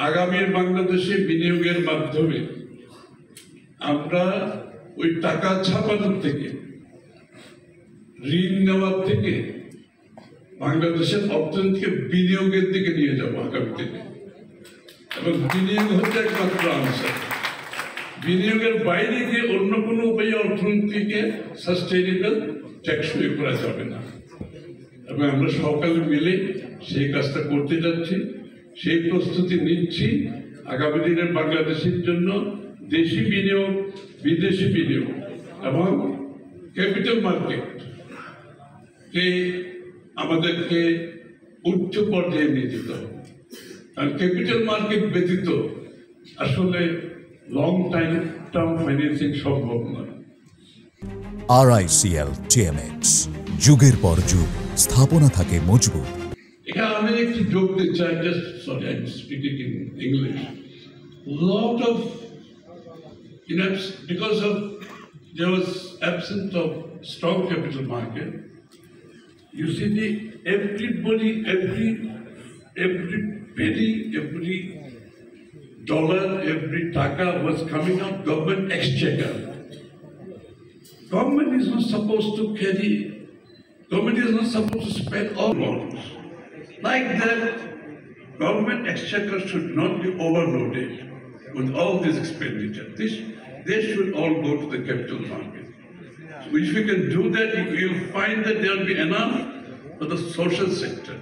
আগামীর বাংলাদেশে বিনিয়োগের মাধ্যমে আমরা ওই টাকা ছাপানোর থেকে, ঋণ নেওয়ার থেকে বাংলাদেশের অর্থনীতিকে বিনিয়োগের দিকে নিয়ে যাবো আগামী দিনে। এবং বিনিয়োগ হচ্ছে একমাত্র আনসার। বিনিয়োগের বাইরে গিয়ে অন্য কোনো উপায়ে অর্থনীতিকে সাস্টেইনেবল টেকসই করা যাবে না। এবং আমরা সকালে মিলে সেই কাজটা করতে যাচ্ছি, সেই প্রস্তুতি নিচ্ছি। আগামী দিনের বাংলাদেশের জন্য দেশি বিনিয়োগ, বিদেশি বিনিয়োগ এবং ক্যাপিটাল মার্কেট আমাদেরকে উচ্চ পর্যায়ে নিয়ে যেতে হবে। কারণ ক্যাপিটাল মার্কেট ব্যতীত আসলে লং টার্ম ফাইন্যান্সিং সম্ভব নয়। RICL TMX, যুগের পর যুগ স্থাপনা থাকে মজবুত। এখানে আমি একটু যোগ দিতে চাই, just sorry I am speaking in English. Lot of, because of there was absence of strong capital market, you see everybody, every penny, every dollar, every taka was coming out government exchequer. Government is not supposed to spend all loans. Like that, government exchequer should not be overloaded with all this expenditure. They should all go to the capital market. So if we can do that, we will find that there will be enough for the social sector.